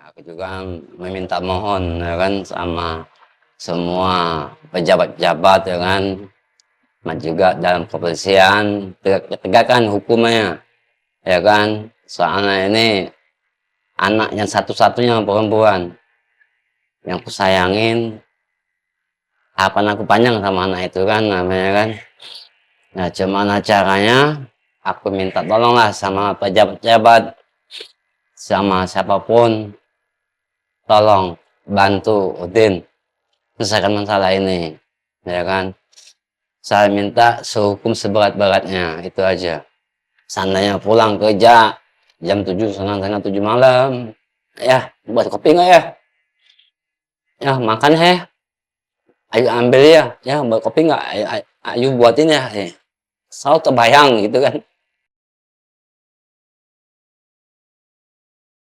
Aku juga meminta mohon ya kan sama semua pejabat-pejabat ya kan, juga dalam kepolisian tegakkan hukumnya ya kan. Soalnya ini anak yang satu-satunya perempuan yang kusayangin, harapan aku panjang sama anak itu kan namanya kan. Nah gimana caranya, aku minta tolonglah sama pejabat-pejabat sama siapapun, tolong bantu Udin selesaikan masalah ini ya kan. Saya minta sehukum seberat-beratnya, itu aja. Seandainya pulang kerja jam 7, setengah 7 malam, ya buat kopi nggak ya? Ya makan ya, ayo ambil ya buat kopi nggak? Ayo buatin ya. Selalu terbayang gitu kan.